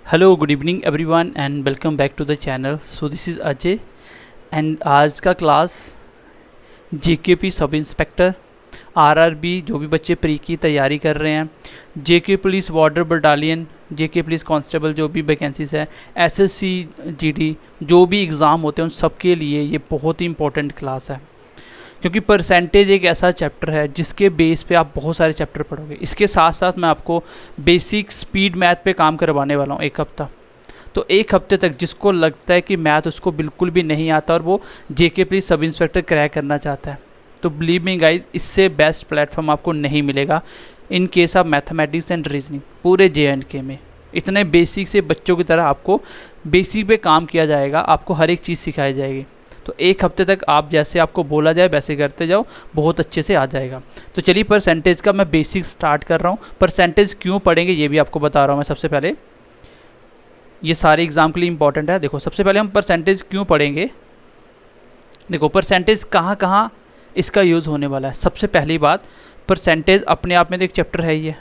Hello good evening everyone and welcome back to the channel. So this is Ajay and आज का class JKP sub inspector RRB जो भी बच्चे pre की तैयारी कर रहे हैं, JK police border battalion, JK police constable जो भी वैकेंसीज है, एसएससी जीडी जो भी एग्ज़ाम होते हैं उन सब के लिए ये बहुत ही इंपॉर्टेंट क्लास है, क्योंकि परसेंटेज एक ऐसा चैप्टर है जिसके बेस पे आप बहुत सारे चैप्टर पढ़ोगे। इसके साथ साथ मैं आपको बेसिक स्पीड मैथ पे काम करवाने वाला हूँ एक हफ़्ता। तो एक हफ्ते तक जिसको लगता है कि मैथ उसको बिल्कुल भी नहीं आता और वो जेके पुलिस सब इंस्पेक्टर क्रैक करना चाहता है, तो बिलीव मी गाइज, इससे बेस्ट प्लेटफॉर्म आपको नहीं मिलेगा in case of mathematics and reasoning. पूरे JNK में इतने बेसिक से बच्चों की तरह आपको बेसिक पे काम किया जाएगा, आपको हर एक चीज़ सिखाई जाएगी। तो एक हफ्ते तक आप जैसे आपको बोला जाए वैसे करते जाओ, बहुत अच्छे से आ जाएगा। तो चलिए परसेंटेज का मैं बेसिक स्टार्ट कर रहा हूँ। परसेंटेज क्यों पढ़ेंगे ये भी आपको बता रहा हूँ मैं। सबसे पहले ये सारे एग्जाम के लिए इंपॉर्टेंट है। देखो, सबसे पहले हम परसेंटेज क्यों पढ़ेंगे। देखो परसेंटेज कहाँ कहाँ इसका यूज़ होने वाला है। सबसे पहली बात, परसेंटेज अपने आप में तो एक चैप्टर है ही है।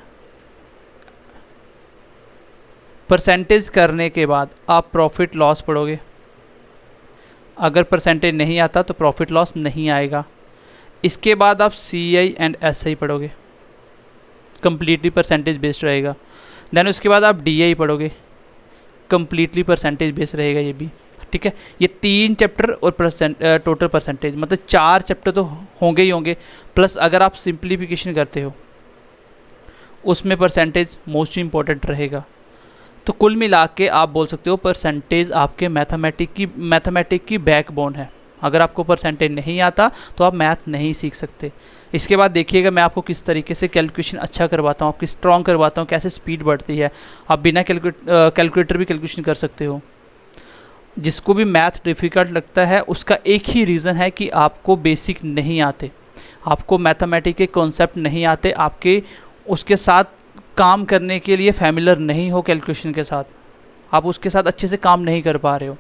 परसेंटेज करने के बाद आप प्रॉफिट लॉस पढ़ोगे। अगर परसेंटेज नहीं आता तो प्रॉफिट लॉस नहीं आएगा। इसके बाद आप CI एंड SI पढ़ोगे, कम्प्लीटली परसेंटेज बेस्ड रहेगा। देन उसके बाद आप DI पढ़ोगे, कम्प्लीटली परसेंटेज बेस्ड रहेगा ये भी, ठीक है। ये 3 चैप्टर और टोटल परसेंटेज, मतलब 4 चैप्टर तो होंगे ही होंगे। प्लस अगर आप सिंप्लीफिकेशन करते हो उसमें परसेंटेज मोस्ट इंपॉर्टेंट रहेगा। तो कुल मिला के आप बोल सकते हो परसेंटेज आपके मैथमेटिक की बैकबोन है। अगर आपको परसेंटेज नहीं आता तो आप मैथ नहीं सीख सकते। इसके बाद देखिएगा मैं आपको किस तरीके से कैलकुलेशन अच्छा करवाता हूँ, आपकी स्ट्रॉन्ग करवाता हूँ, कैसे स्पीड बढ़ती है। आप बिना कैलकुलेटर भी कैलकुलेशन कर सकते हो। जिसको भी मैथ डिफ़िकल्ट लगता है उसका एक ही रीज़न है कि आपको बेसिक नहीं आते, आपको मैथमेटिक के कॉन्सेप्ट नहीं आते, आपके उसके साथ काम करने के लिए फैमिलियर नहीं हो, कैलकुलेशन के साथ आप उसके साथ अच्छे से काम नहीं कर पा रहे हो।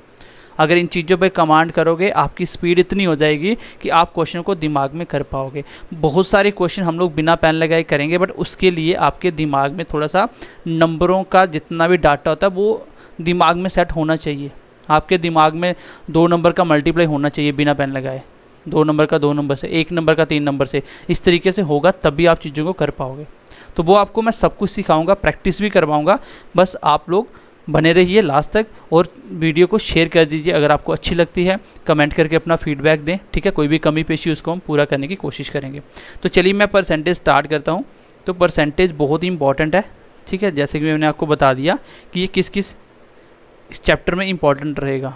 अगर इन चीज़ों पे कमांड करोगे आपकी स्पीड इतनी हो जाएगी कि आप क्वेश्चन को दिमाग में कर पाओगे। बहुत सारे क्वेश्चन हम लोग बिना पेन लगाए करेंगे, बट उसके लिए आपके दिमाग में थोड़ा सा नंबरों का जितना भी डाटा होता है वो दिमाग में सेट होना चाहिए। आपके दिमाग में 2 नंबर का मल्टीप्लाई होना चाहिए बिना पेन लगाए, 2 नंबर का 2 नंबर से, 1 नंबर का 3 नंबर से। इस तरीके से होगा तभी आप चीज़ों को कर पाओगे। तो वो आपको मैं सब कुछ सिखाऊंगा, प्रैक्टिस भी करवाऊंगा। बस आप लोग बने रहिए लास्ट तक और वीडियो को शेयर कर दीजिए अगर आपको अच्छी लगती है। कमेंट करके अपना फीडबैक दें, ठीक है। कोई भी कमी पेशी उसको हम पूरा करने की कोशिश करेंगे। तो चलिए मैं परसेंटेज स्टार्ट करता हूँ। तो परसेंटेज बहुत ही इंपॉर्टेंट है, ठीक है। जैसे कि मैंने आपको बता दिया कि ये किस किस चैप्टर में इंपॉर्टेंट रहेगा।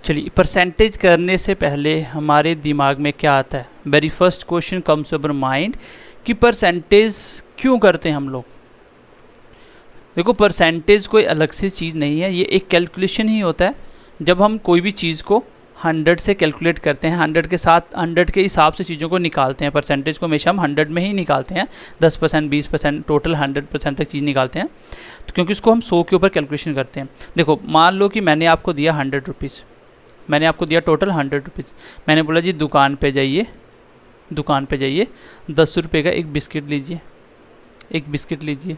चलिए, परसेंटेज करने से पहले हमारे दिमाग में क्या आता है। Very first question comes our mind कि परसेंटेज क्यों करते हैं हम लोग। देखो, परसेंटेज कोई अलग से चीज़ नहीं है, ये एक कैलकुलेशन ही होता है। जब हम कोई भी चीज़ को 100 से कैलकुलेट करते हैं, 100 के साथ 100 के हिसाब से चीज़ों को निकालते हैं। परसेंटेज को हमेशा हम 100 में ही निकालते हैं, 10%, 20%, टोटल 100% तक चीज़ निकालते हैं। तो क्योंकि उसको हम 100 के ऊपर कैलकुलेशन करते हैं। देखो, मान लो कि मैंने आपको दिया 100 रुपीज़, मैंने आपको दिया टोटल 100 रुपीज़। मैंने बोला जी दुकान पे जाइए 10 रुपये का एक बिस्किट लीजिए,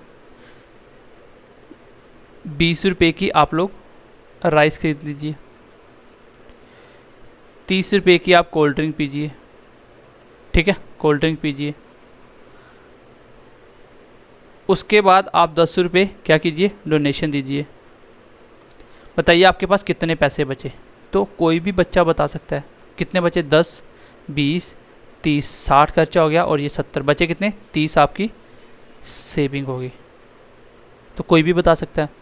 20 रुपये की आप लोग राइस खरीद लीजिए, 30 रुपये की आप कोल्ड ड्रिंक पीजिए, ठीक है, कोल्ड ड्रिंक पीजिए। उसके बाद आप 10 रुपये क्या कीजिए, डोनेशन दीजिए। बताइए आपके पास कितने पैसे बचे। तो कोई भी बच्चा बता सकता है कितने बचे। 10, 20, 30, 60 खर्चा हो गया और ये 70 बचे कितने, 30 आपकी सेविंग होगी। तो कोई भी बता सकता है।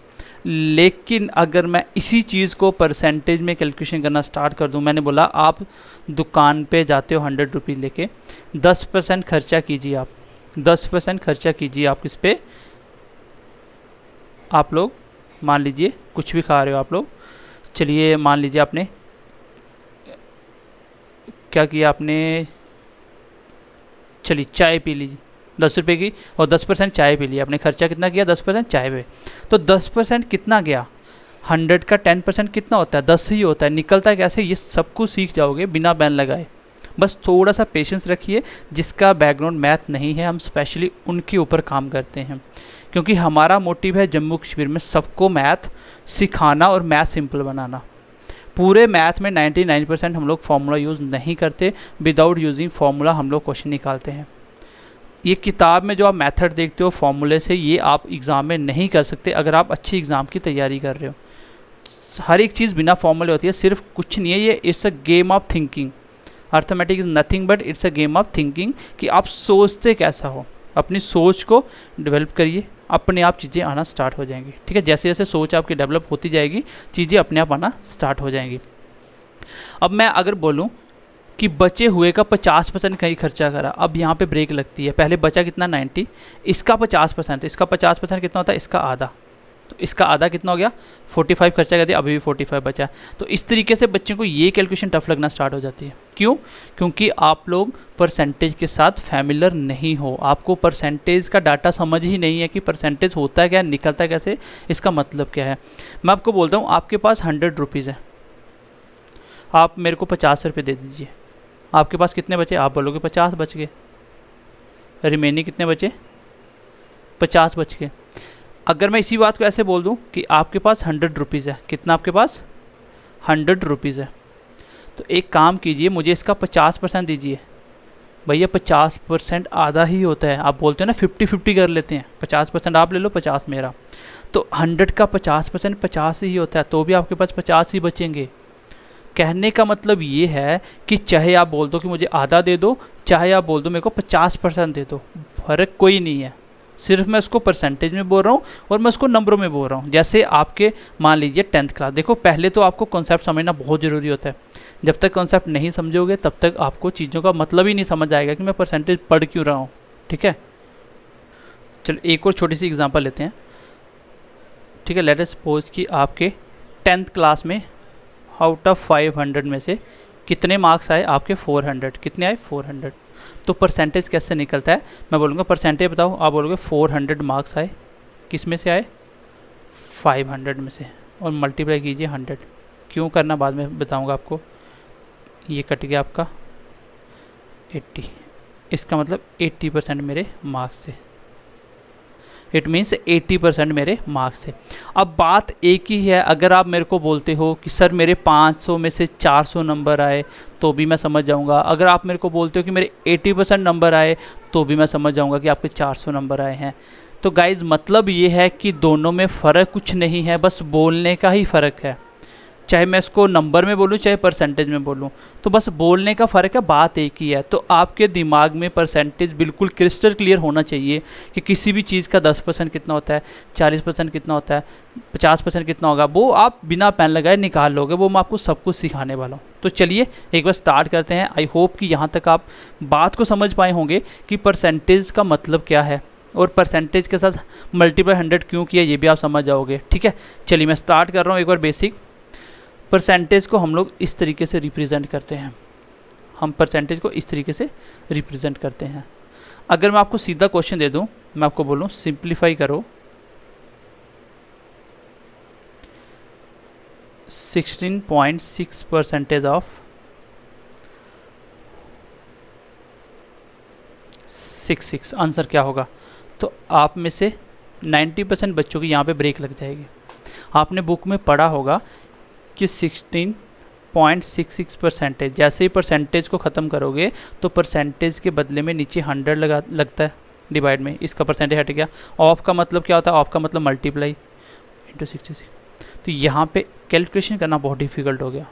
लेकिन अगर मैं इसी चीज़ को परसेंटेज में कैलकुलेशन करना स्टार्ट कर दूं, मैंने बोला आप दुकान पे जाते हो 100 रुपये लेके, 10% खर्चा कीजिए। आप 10% खर्चा कीजिए। आप किस पे, आप लोग मान लीजिए कुछ भी खा रहे हो आप लोग। चलिए मान लीजिए आपने क्या किया, आपने चलिए चाय पी लीजिए 10 रुपये की, और 10% चाय पी लिया आपने। खर्चा कितना किया, 10% चाय पे। तो 10% कितना गया, 100 का 10% कितना होता है, 10 ही होता है। निकलता है कैसे, ये सब कुछ सीख जाओगे बिना बैन लगाए। बस थोड़ा सा पेशेंस रखिए। जिसका बैकग्राउंड मैथ नहीं है, हम स्पेशली उनके ऊपर काम करते हैं, क्योंकि हमारा मोटिव है जम्मू कश्मीर में सबको मैथ सिखाना और मैथ सिंपल बनाना। पूरे मैथ में 99% हम लोग फार्मूला यूज़ नहीं करते, विदाउट यूजिंग फार्मूला हम लोग क्वेश्चन निकालते हैं। ये किताब में जो आप मेथड देखते हो फार्मूले से, ये आप एग्ज़ाम में नहीं कर सकते अगर आप अच्छी एग्ज़ाम की तैयारी कर रहे हो। हर एक चीज़ बिना फॉर्मूले होती है, सिर्फ कुछ नहीं है ये, it's a game of thinking. Arithmetic is nothing but it's a game of thinking, कि आप सोचते कैसा हो। अपनी सोच को डेवलप करिए, अपने आप चीज़ें आना स्टार्ट हो जाएंगी। ठीक है, जैसे जैसे सोच आपकी डेवलप होती जाएगी चीज़ें अपने आप आना स्टार्ट हो जाएंगी। अब मैं अगर बोलूँ कि बचे हुए का 50% कहीं खर्चा करा, अब यहाँ पे ब्रेक लगती है। पहले बचा कितना 90, इसका 50%, इसका 50% कितना होता है, इसका आधा, तो इसका आधा कितना हो गया 45 खर्चा कर दिया, अभी भी 45 बचा। तो इस तरीके से बच्चों को ये कैलकुलेशन टफ लगना स्टार्ट हो जाती है। क्यों? क्योंकि आप लोग परसेंटेज के साथ फैमिलियर नहीं हो, आपको परसेंटेज का डाटा समझ ही नहीं है कि परसेंटेज होता है क्या, निकलता है कैसे, इसका मतलब क्या है। मैं आपको बोलता हूँ आपके पास 100 रुपीज़ है, आप मेरे को 50 रुपये दे दीजिए, आपके पास कितने बचे, आप बोलोगे 50 बच गए, रिमेनिंग कितने बचे 50 बच गए। अगर मैं इसी बात को ऐसे बोल दूं कि आपके पास 100 रुपीज़ है, कितना आपके पास 100 रुपीज़ है, तो एक काम कीजिए मुझे इसका 50% दीजिए। भैया 50% आधा ही होता है, आप बोलते हैं ना 50-50 कर लेते हैं, 50% आप ले लो 50 मेरा, तो 100 का 50% 50 ही होता है, तो भी आपके पास 50 ही बचेंगे। कहने का मतलब ये है कि चाहे आप बोल दो कि मुझे आधा दे दो, चाहे आप बोल दो मेरे को 50% दे दो, फ़र्क कोई नहीं है। सिर्फ मैं उसको परसेंटेज में बोल रहा हूँ और मैं उसको नंबरों में बोल रहा हूँ। जैसे आपके मान लीजिए 10th क्लास, देखो पहले तो आपको कॉन्सेप्ट समझना बहुत ज़रूरी होता है। जब तक कॉन्सेप्ट नहीं समझोगे तब तक आपको चीज़ों का मतलब ही नहीं समझ आएगा कि मैं परसेंटेज पढ़ क्यों रहा हूँ। ठीक है, चलो एक और छोटी सी एग्जांपल लेते हैं। ठीक है, लेट अस सपोज कि आपके 10th क्लास में आउट ऑफ 500 में से कितने मार्क्स आए आपके 400, कितने आए 400। तो परसेंटेज कैसे निकलता है, मैं बोलूँगा परसेंटेज बताओ, आप बोलोगे 400 मार्क्स आए, किस में से आए 500 में से, और मल्टीप्लाई कीजिए 100। क्यों करना बाद में बताऊँगा आपको। ये कट गया आपका 80, इसका मतलब 80% मेरे मार्क्स से, इट मीन्स 80% मेरे मार्क्स से। अब बात एक ही है, अगर आप मेरे को बोलते हो कि सर मेरे 500 में से 400 नंबर आए तो भी मैं समझ जाऊंगा, अगर आप मेरे को बोलते हो कि मेरे 80% नंबर आए तो भी मैं समझ जाऊंगा कि आपके 400 नंबर आए हैं। तो गाइज़ मतलब ये है कि दोनों में फ़र्क कुछ नहीं है, बस बोलने का ही फ़र्क है। चाहे मैं इसको नंबर में बोलूँ चाहे परसेंटेज में बोलूँ, तो बस बोलने का फ़र्क है, बात एक ही है। तो आपके दिमाग में परसेंटेज बिल्कुल क्रिस्टल क्लियर होना चाहिए कि किसी भी चीज़ का 10% कितना होता है, 40% कितना होता है, 50% कितना होगा, वो आप बिना पेन लगाए निकाल लोगे, वो मैं आपको सब कुछ सिखाने वाला हूँ। तो चलिए एक बार स्टार्ट करते हैं। आई होप कि यहाँ तक आप बात को समझ पाए होंगे कि परसेंटेज का मतलब क्या है और परसेंटेज के साथ मल्टीप्लाई 100 क्यों किया ये भी आप समझ जाओगे। ठीक है, चलिए मैं स्टार्ट कर रहा हूँ एक बार बेसिक। परसेंटेज को हम लोग इस तरीके से रिप्रेजेंट करते हैं, हम परसेंटेज को इस तरीके से रिप्रेजेंट करते हैं। अगर मैं आपको सीधा क्वेश्चन दे दूं, मैं आपको बोलूं सिंप्लीफाई करो 16.6% ऑफ 66, आंसर क्या होगा। तो आप में से 90% बच्चों की यहाँ पे ब्रेक लग जाएगी। आपने बुक में पढ़ा होगा कि 16.66%, जैसे ही परसेंटेज को ख़त्म करोगे तो परसेंटेज के बदले में नीचे 100 लगता है डिवाइड में, इसका परसेंटेज हट गया। ऑफ का मतलब क्या होता है, ऑफ का मतलब मल्टीप्लाई इंटू 66। तो यहाँ पे कैलकुलेशन करना बहुत डिफ़िकल्ट हो गया,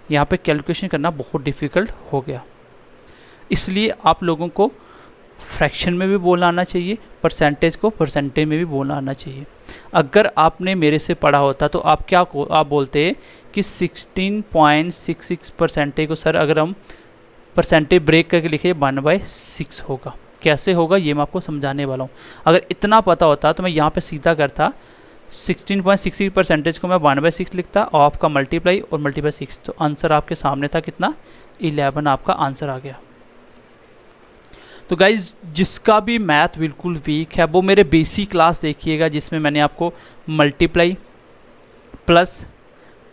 यहाँ पे कैलकुलेशन करना बहुत डिफ़िकल्ट हो गया। इसलिए आप लोगों को फ्रैक्शन में भी बोलना आना चाहिए, परसेंटेज को परसेंटेज में भी बोलना आना चाहिए। अगर आपने मेरे से पढ़ा होता तो आप आप बोलते कि 16.66% को सर अगर हम परसेंटेज ब्रेक करके लिखे 1/6 होगा। कैसे होगा ये मैं आपको समझाने वाला हूँ। अगर इतना पता होता तो मैं यहाँ पे सीधा करता 16.66% को मैं 1/6 लिखता, ऑफ का मल्टीप्लाई और मल्टीप्लाई 6, तो आंसर आपके सामने था कितना 11 आपका आंसर आ गया। तो गाइज़ जिसका भी मैथ बिल्कुल वीक है वो मेरे बेसिक क्लास देखिएगा, जिसमें मैंने आपको मल्टीप्लाई प्लस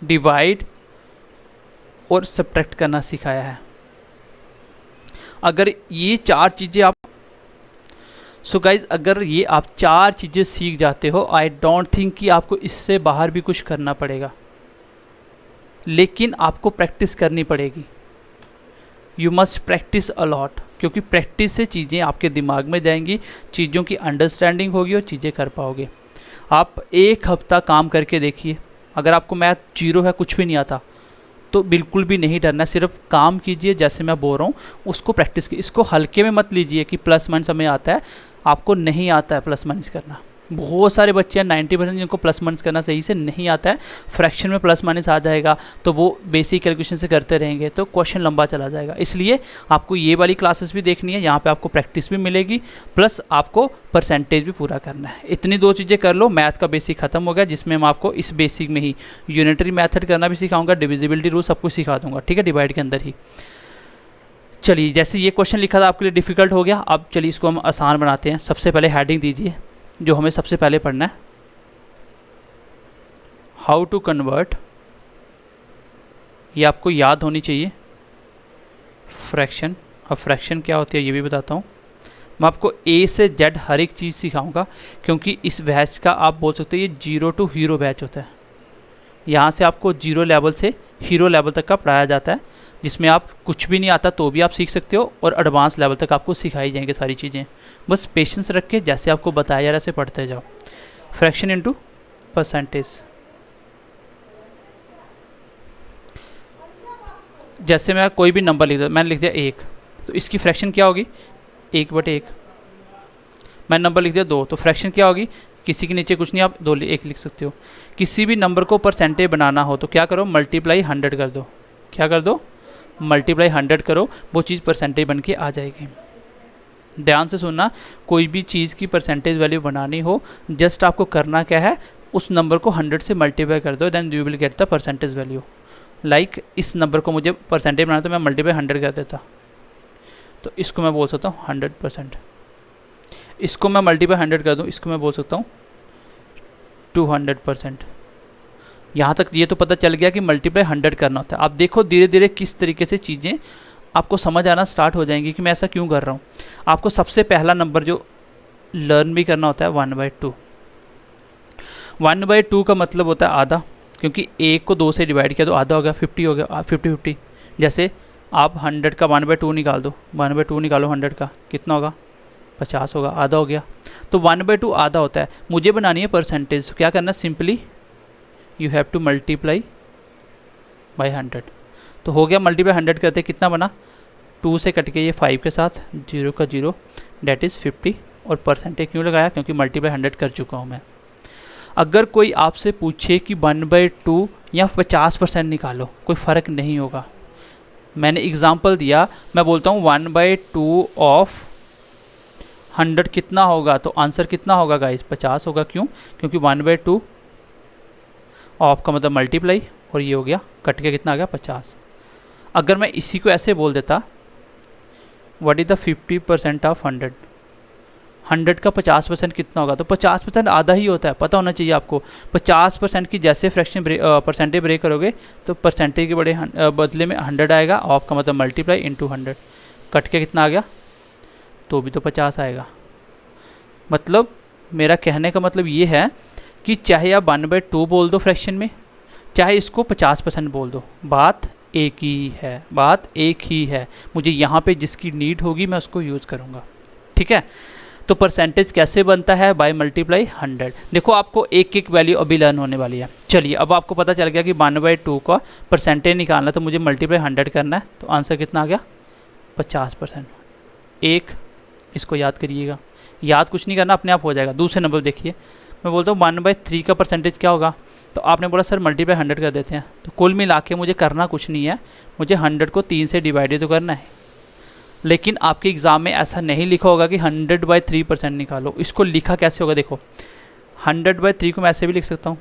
डिवाइड और सब्ट्रैक्ट करना सिखाया है। अगर ये चार चीज़ें आप सो गाइज अगर ये आप 4 चीज़ें सीख जाते हो, आई डोंट थिंक कि आपको इससे बाहर भी कुछ करना पड़ेगा, लेकिन आपको प्रैक्टिस करनी पड़ेगी। यू मस्ट प्रैक्टिस अलॉट, क्योंकि प्रैक्टिस से चीज़ें आपके दिमाग में जाएंगी, चीज़ों की अंडरस्टैंडिंग होगी और चीज़ें कर पाओगे। आप 1 हफ्ता काम करके देखिए, अगर आपको मैथ जीरो है, कुछ भी नहीं आता, तो बिल्कुल भी नहीं डरना, सिर्फ काम कीजिए जैसे मैं बोल रहा हूँ, उसको प्रैक्टिस कीजिए। इसको हल्के में मत लीजिए कि प्लस माइनस हमें आता है, आपको नहीं आता है प्लस माइनस करना। बहुत सारे बच्चे हैं 90% जिनको प्लस माइनस करना सही से नहीं आता है। फ्रैक्शन में प्लस माइनस आ जाएगा तो वो बेसिक कैलकुलेशन से करते रहेंगे तो क्वेश्चन लंबा चला जाएगा। इसलिए आपको ये वाली क्लासेस भी देखनी है, यहाँ पे आपको प्रैक्टिस भी मिलेगी, प्लस आपको परसेंटेज भी पूरा करना है। इतनी 2 चीज़ें कर लो, मैथ का बेसिक खत्म हो गया, जिसमें मैं आपको इस बेसिक में ही यूनिटरी मेथड करना भी सिखाऊंगा, डिविजिबिलिटी रूल सब कुछ सिखा दूंगा, ठीक है, डिवाइड के अंदर ही। चलिए, जैसे ये क्वेश्चन लिखा था आपके लिए डिफ़िकल्ट हो गया, अब चलिए इसको हम आसान बनाते हैं। सबसे पहले हेडिंग दीजिए जो हमें सबसे पहले पढ़ना है, हाउ टू कन्वर्ट, ये आपको याद होनी चाहिए, फ्रैक्शन। अब फ्रैक्शन क्या होती है ये भी बताता हूँ। मैं आपको ए से जेड हर एक चीज़ सिखाऊंगा, क्योंकि इस बैच का आप बोल सकते हो ये 0 टू हीरो बैच होता है। यहाँ से आपको 0 लेवल से हीरो लेवल तक का पढ़ाया जाता है, जिसमें आप कुछ भी नहीं आता तो भी आप सीख सकते हो, और एडवांस लेवल तक आपको सिखाई जाएंगे सारी चीज़ें। बस पेशेंस रख के जैसे आपको बताया जा रहा है ऐसे पढ़ते जाओ। फ्रैक्शन इनटू परसेंटेज, जैसे मैं कोई भी नंबर लिख दिया, मैंने लिख दिया 1, तो इसकी फ्रैक्शन क्या होगी 1/1। मैंने नंबर लिख दिया 2, तो फ्रैक्शन क्या होगी, किसी के नीचे कुछ नहीं, आप 2 1 लिख सकते हो। किसी भी नंबर को परसेंटेज बनाना हो तो क्या करो, मल्टीप्लाई 100 कर दो। क्या कर दो, मल्टीप्लाई 100 करो, वो चीज़ परसेंटेज बन के आ जाएगी। ध्यान से सुनना, कोई भी चीज़ की परसेंटेज वैल्यू बनानी हो, जस्ट आपको करना क्या है, उस नंबर को 100 से मल्टीप्लाई कर दो, then you will get the percentage value. Like इस नंबर को मुझे परसेंटेज बनाना तो मैं मल्टीप्लाई 100 कर देता, तो इसको मैं बोल सकता हूँ 100%। इसको मैं मल्टीप्लाई 100 कर दूँ, इसको मैं बोल सकता हूँ 200%। यहाँ तक ये तो पता चल गया कि मल्टीप्लाई 100 करना होता है। आप देखो धीरे धीरे किस तरीके से चीज़ें आपको समझ आना स्टार्ट हो जाएंगी कि मैं ऐसा क्यों कर रहा हूँ। आपको सबसे पहला नंबर जो लर्न भी करना होता है 1/2। 1/2 का मतलब होता है आधा, क्योंकि 1 को 2 से डिवाइड किया तो आधा हो गया, 50 हो गया, 50-50। जैसे आप 100 का 1/2 निकाल दो, 1/2 निकालो 100 का, कितना होगा 50 होगा, आधा हो गया। तो 1/2 आधा होता है। मुझे बनानी है परसेंटेज, क्या करना, simply you have to multiply by 100। तो हो गया, मल्टीप्लाई 100 करते कितना बना, 2 से कट के ये 5 के साथ 0 का 0, डेट इज़ 50। और परसेंटेज क्यों लगाया, क्योंकि मल्टीप्लाई 100 कर चुका हूँ मैं। अगर कोई आपसे पूछे कि 1/2 या 50% निकालो, कोई फ़र्क नहीं होगा। मैंने एग्जांपल दिया, मैं बोलता हूँ 1/2 ऑफ 100 कितना होगा, तो आंसर कितना होगा गाइस, 50 होगा। क्यों, क्योंकि 1/2 ऑफ का मतलब मल्टीप्लाई, और ये हो गया कट के कितना आ गया 50। अगर मैं इसी को ऐसे बोल देता, व्हाट इज़ द 50% ऑफ 100, 100 का 50% कितना होगा, तो 50% आधा ही होता है, पता होना चाहिए आपको। 50% की जैसे फ्रैक्शन परसेंटेज ब्रेक करोगे तो परसेंटेज के बड़े बदले में 100 आएगा, ऑफ का मतलब मल्टीप्लाई इंटू 100, कट के कितना आ गया, तो भी तो 50 आएगा। मतलब मेरा कहने का मतलब ये है कि चाहे आप 1/2 बोल दो फ्रैक्शन में, चाहे इसको 50% बोल दो, बात एक ही है, बात एक ही है। मुझे यहाँ पे जिसकी नीड होगी मैं उसको यूज़ करूँगा, ठीक है। तो परसेंटेज कैसे बनता है, बाय मल्टीप्लाई 100। देखो आपको एक एक वैल्यू अभी लर्न होने वाली है। चलिए, अब आपको पता चल गया कि 1/2 का परसेंटेज निकालना तो मुझे मल्टीप्लाई 100 करना है, तो आंसर कितना आ गया 50%। एक इसको याद करिएगा, याद कुछ नहीं करना, अपने आप हो जाएगा। दूसरे नंबर देखिए, मैं बोलता हूँ 1/3 का परसेंटेज क्या होगा, तो आपने बोला सर मल्टीप्लाई 100 कर देते हैं, तो कुल मिला के मुझे करना कुछ नहीं है, मुझे 100 को 3 से डिवाइड तो करना है। लेकिन आपके एग्ज़ाम में ऐसा नहीं लिखा होगा कि 100/3% निकालो। इसको लिखा कैसे होगा, देखो 100/3 को मैं ऐसे भी लिख सकता हूँ,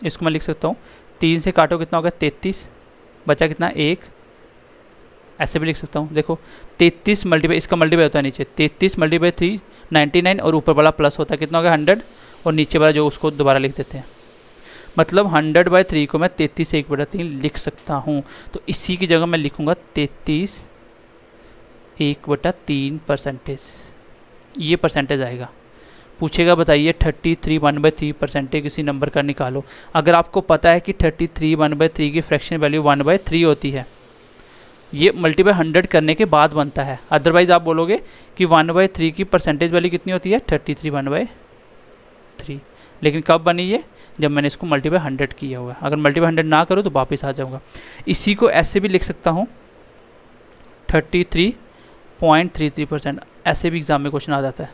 इसको मैं लिख सकता हूँ 3 से काटो कितना होगा 33, बचा कितना 1, ऐसे भी लिख सकता हूँ। देखो 33 मल्टीप्लाई, इसका मल्टीप्लाई होता है नीचे 33 मल्टीप्लाई 3 99, और ऊपर वाला प्लस होता है कितना होगा 100, और नीचे वाला जो उसको दोबारा लिख देते हैं। मतलब 100/3 को मैं 33 से 1/3 लिख सकता हूँ। तो इसी की जगह मैं लिखूँगा 33 1/3 परसेंटेज। ये परसेंटेज आएगा। पूछेगा बताइए 33 1/3 परसेंटेज किसी नंबर का निकालो। अगर आपको पता है कि 33 1/3 की फ्रैक्शन वैल्यू 1/3 होती है, ये मल्टीप्लाई 100 करने के बाद बनता है। अदरवाइज आप बोलोगे कि 1/3 की परसेंटेज वैल्यू कितनी होती है 33 1/3। लेकिन कब बनी ये, जब मैंने इसको मल्टीप्लाई 100 किया हुआ है। अगर मल्टीप्लाई 100 ना करो तो वापस आ जाऊँगा। इसी को ऐसे भी लिख सकता हूँ 33.33%। ऐसे भी एग्जाम में क्वेश्चन आ जाता है।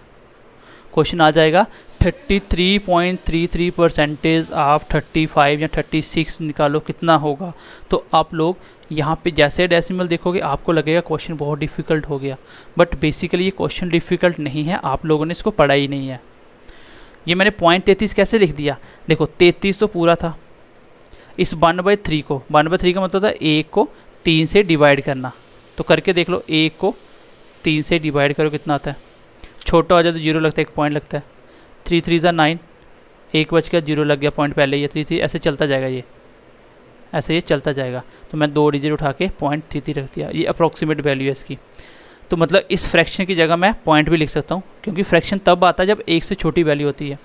क्वेश्चन आ जाएगा 33.33% ऑफ 35 या 36 निकालो कितना होगा। तो आप लोग यहाँ पे जैसे डेसिमल देखोगे आपको लगेगा क्वेश्चन बहुत डिफ़िकल्ट हो गया, बट बेसिकली ये क्वेश्चन डिफ़िकल्ट नहीं है, आप लोगों ने इसको पढ़ा ही नहीं है। ये मैंने 0.33 कैसे लिख दिया, देखो 33 तो पूरा था, इस 1/3 को, 1/3 का मतलब था 1 को 3 से डिवाइड करना। तो करके देख लो, 1 को 3 से डिवाइड करो कितना आता है, छोटा हो जाए तो 0 लगता है, 1 पॉइंट लगता है। 3 3 ज़ा 9, 1 बच गया, 0 लग गया, पॉइंट पहले ही है। 3 3 ऐसे चलता जाएगा, ये ऐसे ये चलता जाएगा। तो मैं 2 डिजिट उठा के 0.33 रख दिया। ये अप्रॉक्सीमेट वैल्यू है इसकी। तो मतलब इस फ्रैक्शन की जगह मैं पॉइंट भी लिख सकता हूँ, क्योंकि फ्रैक्शन तब आता है जब 1 से छोटी वैल्यू होती है।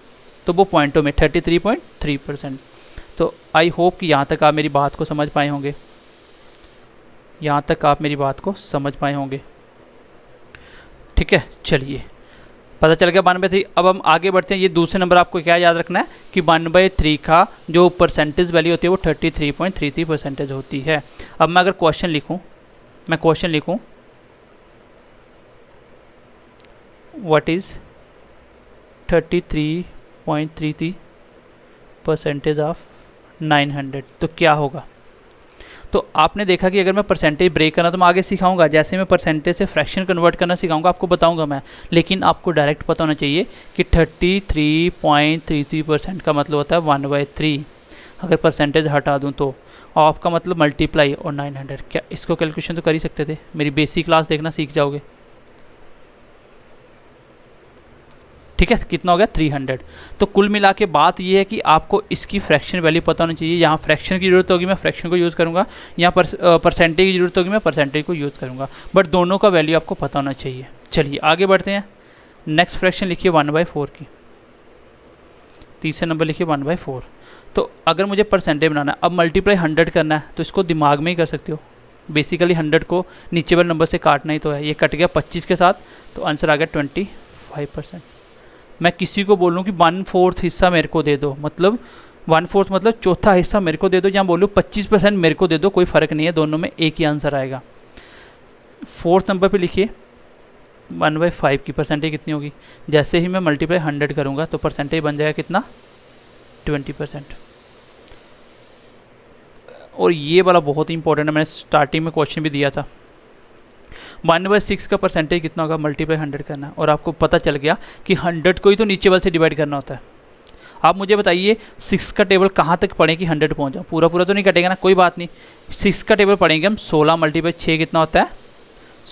तो वो पॉइंटों में 33.3%। तो आई होप कि यहाँ तक आप मेरी बात को समझ पाए होंगे, यहाँ तक आप मेरी बात को समझ पाए होंगे। ठीक है, चलिए पता चल गया 1/3। अब हम आगे बढ़ते हैं। ये दूसरे नंबर आपको क्या याद रखना है कि 1/3 का जो परसेंटेज वैल्यू होती है वो 33.33% होती है। अब मैं अगर क्वेश्चन लिखूं, मैं क्वेश्चन लिखूं व्हाट इज़ 33.33% ऑफ 900, तो क्या होगा। तो आपने देखा कि अगर मैं परसेंटेज ब्रेक करना तो मैं आगे सिखाऊंगा, जैसे मैं परसेंटेज से फ्रैक्शन कन्वर्ट करना सिखाऊंगा आपको बताऊंगा मैं। लेकिन आपको डायरेक्ट पता होना चाहिए कि 33.33% का मतलब होता है 1/3। अगर परसेंटेज हटा दूं तो, और आपका मतलब मल्टीप्लाई और 900। क्या इसको कैलकुलेशन तो कर ही सकते थे, मेरी बेसिक क्लास देखना सीख जाओगे। ठीक है, कितना हो गया 300। तो कुल मिला के बात ये है कि आपको इसकी फ्रैक्शन वैल्यू पता होनी चाहिए। यहाँ फ्रैक्शन की जरूरत होगी, मैं फ्रैक्शन को यूज़ करूँगा, यहाँ परसेंटेज की जरूरत होगी, मैं परसेंटेज को यूज़ करूँगा, बट दोनों का वैल्यू आपको पता होना चाहिए। चलिए आगे बढ़ते हैं। नेक्स्ट फ्रैक्शन लिखिए 1/4 की, तीसरे नंबर लिखिए 1/4। तो अगर मुझे परसेंटेज बनाना है, अब मल्टीप्लाई 100 करना है, तो इसको दिमाग में ही कर सकते हो। बेसिकली 100 को नीचे वाले नंबर से काटना ही तो है। ये कट गया 25 के साथ, तो आंसर आ गया 25%। मैं किसी को बोलूँ कि 1/4 हिस्सा मेरे को दे दो, मतलब 1/4 मतलब चौथा हिस्सा मेरे को दे दो, जहाँ बोलूँ 25% मेरे को दे दो, कोई फ़र्क नहीं है, दोनों में एक ही आंसर आएगा। 4th नंबर पे लिखिए 1/5 की परसेंटेज कितनी होगी। जैसे ही मैं मल्टीप्लाई 100 करूँगा तो परसेंटेज बन जाएगा कितना 20%। और ये वाला बहुत ही इंपॉर्टेंट है, मैंने स्टार्टिंग में क्वेश्चन भी दिया था। 1/6 का परसेंटेज कितना होगा, मल्टीप्लाई 100 करना है, और आपको पता चल गया कि 100 को ही तो नीचे वाले से डिवाइड करना होता है। आप मुझे बताइए 6 का टेबल कहाँ तक पढ़ें कि 100 पहुँच जाऊँ। पूरा पूरा तो नहीं कटेगा ना, कोई बात नहीं। 6 का टेबल पढ़ेंगे हम। 16 × 6 कितना होता है,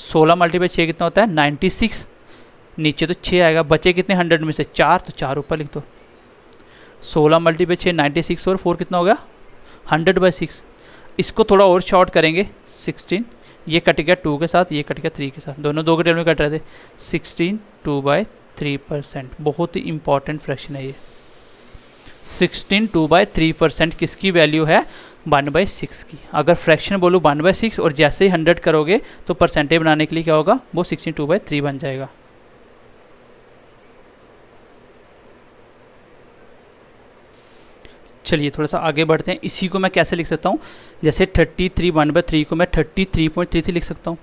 16 × 6 कितना होता है 96। नीचे तो 6 आएगा, बचे कितने 100 में से 4, तो 4 ऊपर लिख दो। 16 × 6 96 और 4 कितना हो गया 100/6। इसको थोड़ा और शॉर्ट करेंगे 16, ये कट गया 2 के साथ, ये कट गया 3 के साथ, दोनों 2 के टेबल में कट रहे थे। 16 2/3%, बहुत ही इंपॉर्टेंट फ्रैक्शन है ये। 16 2/3% किसकी वैल्यू है 1/6 की। अगर फ्रैक्शन बोलूँ 1/6 और जैसे ही 100 करोगे तो परसेंटेज बनाने के लिए क्या होगा, वो 16 2/3 बन जाएगा। चलिए थोड़ा सा आगे बढ़ते हैं। इसी को मैं कैसे लिख सकता हूँ, जैसे 33 1/3 को मैं 33.33 लिख सकता हूँ।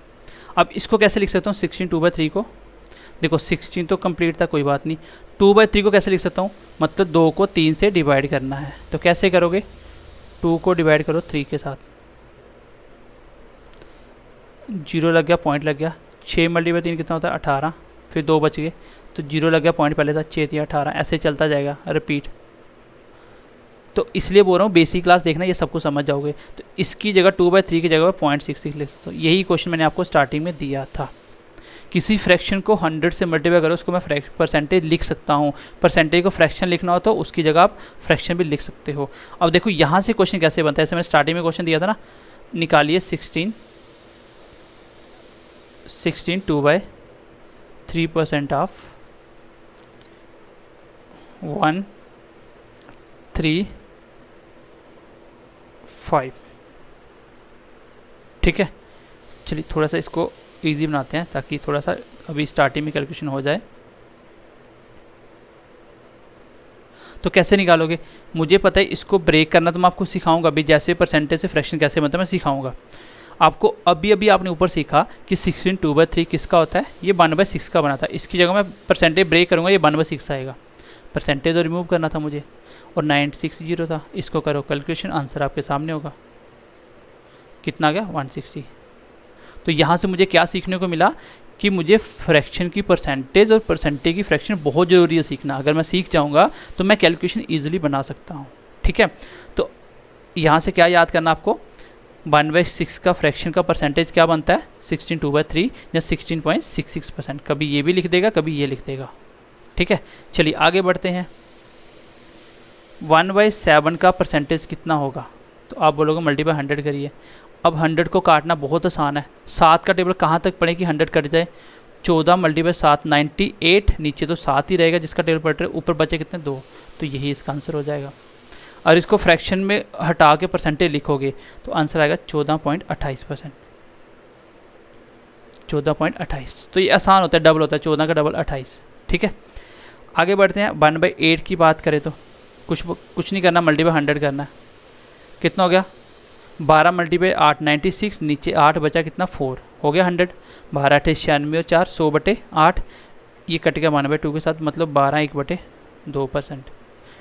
अब इसको कैसे लिख सकता हूँ 16 2/3 को, देखो 16 तो कंप्लीट था, कोई बात नहीं। 2/3 को कैसे लिख सकता हूँ, मतलब 2 को 3 से डिवाइड करना है। तो कैसे करोगे, 2 को डिवाइड करो 3 के साथ, 0 लग गया, पॉइंट लग गया। 6 × 3 कितना होता है 18, फिर 2 बच गए, तो 0 लग गया, पॉइंट पहले था, 6 3 18, ऐसे चलता जाएगा रिपीट। तो इसलिए बोल रहा हूँ बेसिक क्लास देखना, ये सबको समझ जाओगे। तो इसकी जगह 2/3 की जगह 0.66 लिख सकते हो। यही क्वेश्चन मैंने आपको स्टार्टिंग में दिया था। किसी फ्रैक्शन को 100 से मल्टीप्लाई करो, उसको मैं परसेंटेज लिख सकता हूँ। परसेंटेज को फ्रैक्शन लिखना हो तो उसकी जगह आप फ्रैक्शन भी लिख सकते हो। अब देखो यहाँ से क्वेश्चन कैसे बनता है, जैसे मैंने स्टार्टिंग में क्वेश्चन दिया था ना, निकालिए 16 2/3% ऑफ 1 3 5। ठीक है, चलिए थोड़ा सा इसको इजी बनाते हैं ताकि थोड़ा सा अभी स्टार्टिंग में कैलकुलेशन हो जाए। तो कैसे निकालोगे, मुझे पता है इसको ब्रेक करना, तो मैं आपको सिखाऊंगा अभी, जैसे परसेंटेज से फ्रैक्शन कैसे बनता है मैं सिखाऊंगा आपको। अभी आपने ऊपर सीखा कि 16 2/3 किसका होता है, ये 1/6 का बना था। इसकी जगह मैं परसेंटेज ब्रेक करूँगा, ये 1/6 आएगा। परसेंटेज तो रिमूव करना था मुझे, और 960 था। इसको करो कैलकुलेशन, आंसर आपके सामने होगा। कितना आ गया, 160। तो यहाँ से मुझे क्या सीखने को मिला कि मुझे फ्रैक्शन की परसेंटेज और परसेंटेज की फ्रैक्शन बहुत ज़रूरी है सीखना। अगर मैं सीख जाऊँगा तो मैं कैलकुलेशन ईजिली बना सकता हूँ। ठीक है, तो यहाँ से क्या याद करना आपको, 1/6 का फ्रैक्शन का परसेंटेज क्या बनता है, 16 2/3 या 16.66%। कभी ये भी लिख देगा, कभी ये लिख देगा। ठीक है, चलिए आगे बढ़ते हैं। 1/7 का परसेंटेज कितना होगा, तो आप बोलोगे मल्टीप्लाई 100 करिए। अब 100 को काटना बहुत आसान है। 7 का टेबल कहाँ तक पड़े कि 100 कट जाए, 14 × 7 98, नीचे तो 7 ही रहेगा जिसका टेबल पड़ रहा है, ऊपर बचे कितने 2, तो यही इसका आंसर हो जाएगा। और इसको फ्रैक्शन में हटा के परसेंटेज लिखोगे तो आंसर आएगा 14.28%। 14.28, तो ये आसान होता है, डबल होता है, 14 का डबल 28। ठीक है, आगे बढ़ते हैं। 1/8 की बात करें तो कुछ नहीं करना, मल्टीप्लाई 100 करना है। कितना हो गया, 12 × 8 96, नीचे 8 बचा कितना 4, हो गया 100। 12 8 96 और 4 100/8, ये कट गया 1/2 के साथ, मतलब 12 1/2%।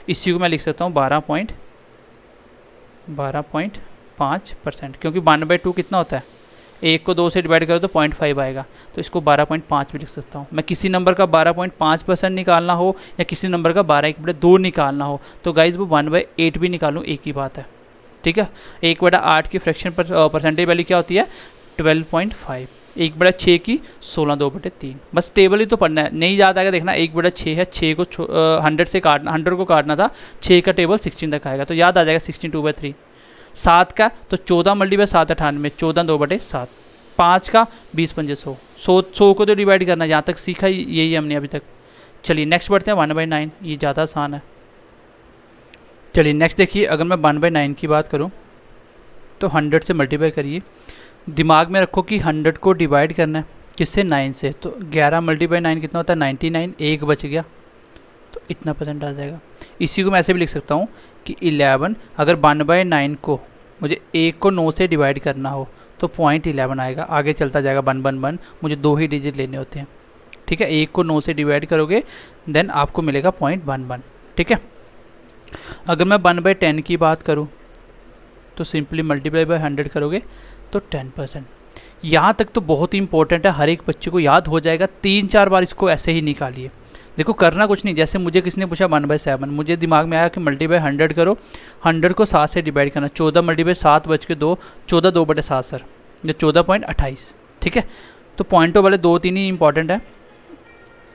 इसी को मैं लिख सकता हूँ 12.5%, क्योंकि 1/2 कितना होता है, 1 को 2 से डिवाइड करो तो 0.5 आएगा, तो इसको 12.5 भी लिख सकता हूँ। मैं किसी नंबर का 12.5% निकालना हो या किसी नंबर का 12 1/2 निकालना हो तो गाइज वो 1/8 भी निकालूँ, एक ही बात है। ठीक है, 1/8 की फ्रैक्शन परसेंटेज वैल्यू क्या होती है, 12.5। 1/6 की 16 2/3। बस टेबल ही तो पढ़ना है, नहीं याद आएगा देखना। 1/6 है, 6 को 100 से काटना, 100 को काटना था, 6 का टेबल 16 तक आएगा, तो याद आ जाएगा 16 2/3। 7 का तो 14 × 7 98, 14 2/7। 5 का 20 5 100, 100 को तो डिवाइड करना, यहाँ तक सीखा यही हमने अभी तक। चलिए नेक्स्ट बढ़ते हैं, 1/9, ये ज़्यादा आसान है। चलिए नेक्स्ट देखिए, अगर मैं 1/9 की बात करूं तो 100 से मल्टीप्लाई करिए। दिमाग में रखो कि 100 को डिवाइड करना है किससे, 9 से, तो 11 × 9 कितना होता है 99, एक बच गया, तो इतना परसेंट आ जाएगा। इसी को मैं ऐसे भी लिख सकता हूं कि 11, अगर 1/9 को मुझे 1 को 9 से डिवाइड करना हो तो 0.11 आएगा, आगे चलता जाएगा 1 1 1, मुझे 2 ही डिजिट लेने होते हैं। ठीक है, 1 को 9 से डिवाइड करोगे देन आपको मिलेगा 0.11। ठीक है, अगर मैं 1/10 की बात करूं तो सिंपली मल्टीप्लाई बाय 100 करोगे तो 10%। यहाँ तक तो बहुत ही इंपॉर्टेंट है, हर एक बच्चे को याद हो जाएगा। 3-4 बार इसको ऐसे ही निकालिए। देखो करना कुछ नहीं, जैसे मुझे किसी ने पूछा 1/7, मुझे दिमाग में आया कि मल्टीप्लाई 100 करो, 100 को 7 से डिवाइड करना, 14 × 7 बच के 2, 14 2/7 सर, या 14.28। ठीक है, तो पॉइंटों वाले 2-3 ही इंपॉर्टेंट है।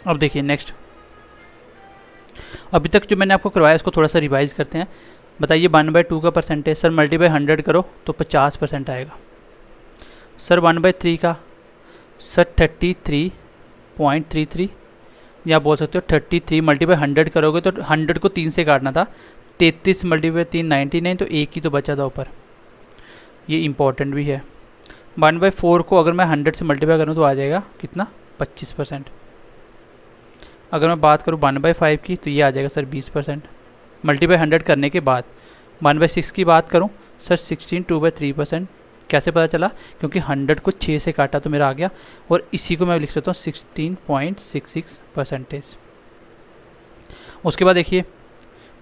अब देखिए नेक्स्ट, अभी तक जो मैंने आपको करवाया इसको थोड़ा सा रिवाइज करते हैं। बताइए 1/2 का परसेंटेज, सर मल्टीप्लाई 100 करो तो 50% आएगा। सर 1/3 का, सर 33.33, या बोल सकते हो 33 × 100 करोगे तो 100 को 3 से काटना था, 33 × 3 99, तो एक ही तो बचा था ऊपर, ये इंपॉर्टेंट भी है। 1/4 को अगर मैं 100 से मल्टीप्लाई करूँ तो आ जाएगा कितना, 25%। अगर मैं बात करूँ 1/5 की तो ये आ जाएगा सर 20%, मल्टीप्लाई 100 करने के बाद। 1/6 की बात करूँ सर 16 2/3%। कैसे पता चला, क्योंकि 100 को 6 से काटा तो मेरा आ गया, और इसी को मैं लिख सकता हूँ 16.66%। उसके बाद देखिए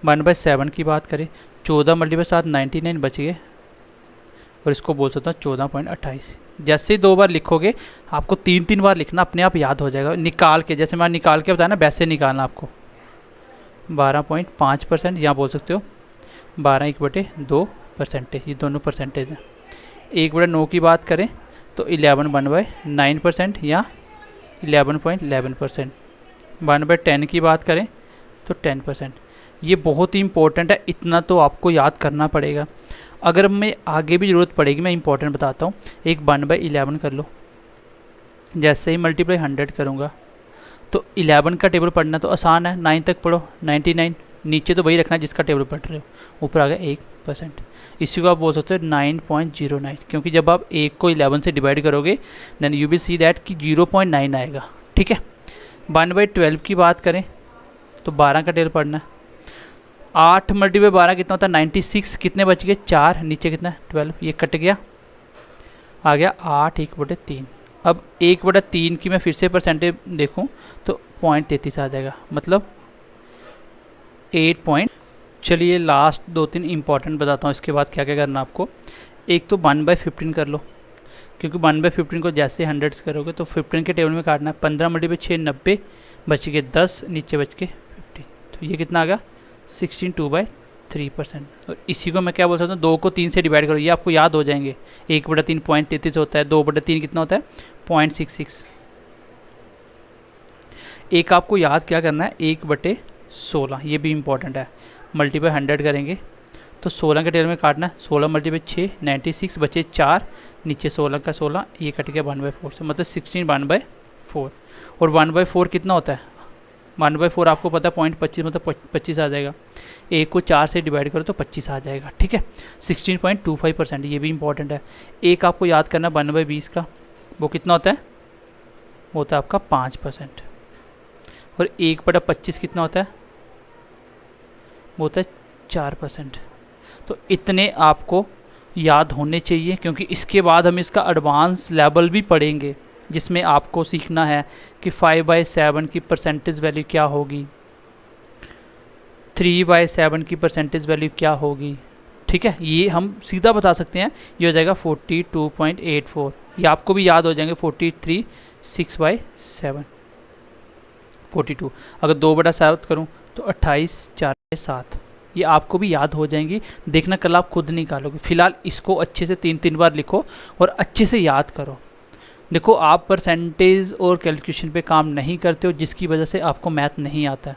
1/7 की बात करें, 14 × 7 99 बच गए, और इसको बोल सकता हूँ 14.28। जैसे ही 2 बार लिखोगे, आपको 3-3 बार लिखना, अपने आप याद हो जाएगा निकाल के, जैसे मैं निकाल के बताया ना वैसे निकालना आपको। 12.5%, यहाँ बोल सकते हो 12 1/2%, ये दोनों परसेंटेज हैं। 1/9 की बात करें तो 11 1/9% या 11.11%। 1/10 की बात करें तो 10%। ये बहुत ही इंपॉर्टेंट है, इतना तो आपको याद करना पड़ेगा। अगर मैं आगे भी ज़रूरत पड़ेगी, मैं इंपॉर्टेंट बताता हूँ। एक 1/11 कर लो, जैसे ही मल्टीप्लाई 100 करूँगा तो 11 का टेबल पढ़ना तो आसान है, 9 तक पढ़ो, 99, नीचे तो वही रखना जिसका टेबल पढ़ रहे हो, ऊपर आ गया 1%। इसी को आप बोल सकते हो 9.09, क्योंकि जब आप 1 को 11 से डिवाइड करोगे then you will see that कि 0.9 आएगा। ठीक है, 1/12 की बात करें तो 12 का टेबल पढ़ना है। 8 मल्टीप्लाई 12 कितना होता है 96, कितने बच गए 4, नीचे कितना है 12, ये कट गया, आ गया 8 1/3। अब 1/3 की मैं फिर से परसेंटेज देखूं तो 0.33 आ जाएगा, मतलब 8 चलिए लास्ट 2-3 इंपॉर्टेंट बताता हूँ, इसके बाद क्या क्या करना आपको। एक तो 1/15 कर लो, क्योंकि 1/15 को जैसे 100 करोगे तो 15 के टेबल में काटना है। 15 मल्टीप्लाई 6 90, बच के 10, नीचे बच के 50, तो ये कितना आ गया 16 2/3%। और इसी को मैं क्या बोल सकता हूँ, 2 को 3 से डिवाइड करो, ये आपको याद हो जाएंगे। 1/3 0.33 होता है, 2/3 कितना होता है 0.66। एक आपको याद क्या करना है 1/16, ये भी इंपॉर्टेंट है। मल्टीप्लाई 100 करेंगे तो 16 के टेबल में काटना है, 16 मल्टीप्लाई 6 96, बचे 4, नीचे 16 का 16, ये कट गया 1/4 से, मतलब 16 1/4। और 1/4 कितना होता है 1/4 आपको पता है 0.25, मतलब 25 आ जाएगा। 1 को 4 से डिवाइड करो तो 25 आ जाएगा। ठीक है, 16.25%, ये भी इंपॉर्टेंट है। एक आपको याद करना 1/20 का, वो कितना होता है, वो होता है आपका 5%। और 1/25 कितना होता है, वो होता है 4%। तो इतने आपको याद होने चाहिए, क्योंकि इसके बाद हम इसका एडवांस लेवल भी पढ़ेंगे, जिसमें आपको सीखना है कि 5/7 की परसेंटेज वैल्यू क्या होगी, 3/7 की परसेंटेज वैल्यू क्या होगी। ठीक है, ये हम सीधा बता सकते हैं, ये हो जाएगा 42.84, ये आपको भी याद हो जाएंगे 43 6/7 42। अगर 2/7 करूँ तो 28 4/7, ये आपको भी याद हो जाएंगी। देखना कल आप खुद निकालोगे। फिलहाल इसको अच्छे से 3-3 बार लिखो और अच्छे से याद करो। देखो, आप परसेंटेज और कैलकुलेशन पे काम नहीं करते हो, जिसकी वजह से आपको मैथ नहीं आता है।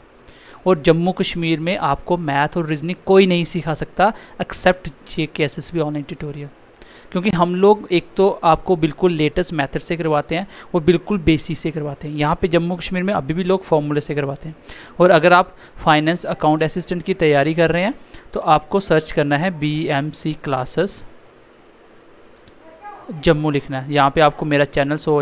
और जम्मू कश्मीर में आपको मैथ और रीजनिंग कोई नहीं सिखा सकता एक्सेप्ट JKSSB ऑनलाइन ट्यूटोरियल, क्योंकि हम लोग एक तो आपको बिल्कुल लेटेस्ट मेथड से करवाते हैं और बिल्कुल बेसिक से करवाते हैं। यहाँ पे जम्मू कश्मीर में अभी भी लोग फॉर्मूले से करवाते हैं। और अगर आप फाइनेंस अकाउंट असिस्टेंट की तैयारी कर रहे हैं तो आपको सर्च करना है BMC क्लासेस जम्मू लिखना है। यहाँ पे आपको मेरा चैनल शो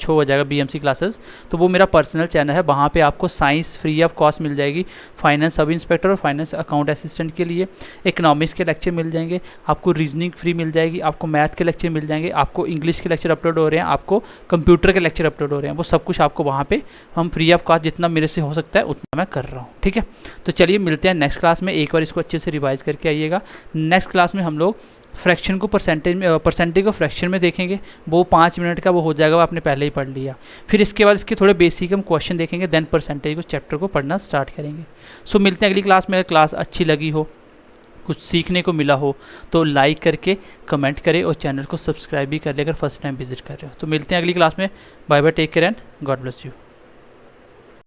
हो जाएगा BMC क्लासेस, तो वो मेरा पर्सनल चैनल है। वहाँ पे आपको साइंस फ्री ऑफ कॉस्ट मिल जाएगी, फाइनेंस सब इंस्पेक्टर और फाइनेंस अकाउंट असिस्टेंट के लिए। इकोनॉमिक्स के लेक्चर मिल जाएंगे, आपको रीजनिंग फ्री मिल जाएगी, आपको मैथ के लेक्चर मिल जाएंगे, आपको इंग्लिश के लेक्चर अपलोड हो रहे हैं, आपको कंप्यूटर के लेक्चर अपलोड हो रहे हैं। वो सब कुछ आपको वहाँ पर हम फ्री ऑफ कॉस्ट जितना मेरे से हो सकता है उतना मैं कर रहा हूँ। ठीक है, तो चलिए मिलते हैं नेक्स्ट क्लास में। एक बार इसको अच्छे से रिवाइज करके आइएगा। नेक्स्ट क्लास में हम लोग फ्रैक्शन को परसेंटेज को फ्रैक्शन में देखेंगे। वो 5 मिनट का वो हो जाएगा, वो आपने पहले ही पढ़ लिया। फिर इसके बाद इसके थोड़े बेसिक हम क्वेश्चन देखेंगे, देन परसेंटेज को चैप्टर को पढ़ना स्टार्ट करेंगे। सो मिलते हैं अगली क्लास में। क्लास अच्छी लगी हो, कुछ सीखने को मिला हो तो लाइक करके कमेंट करें और चैनल को सब्सक्राइब भी कर ले अगर फर्स्ट टाइम विजिट कर रहे हो। तो मिलते हैं अगली क्लास में। Bye bye, take care and God bless you.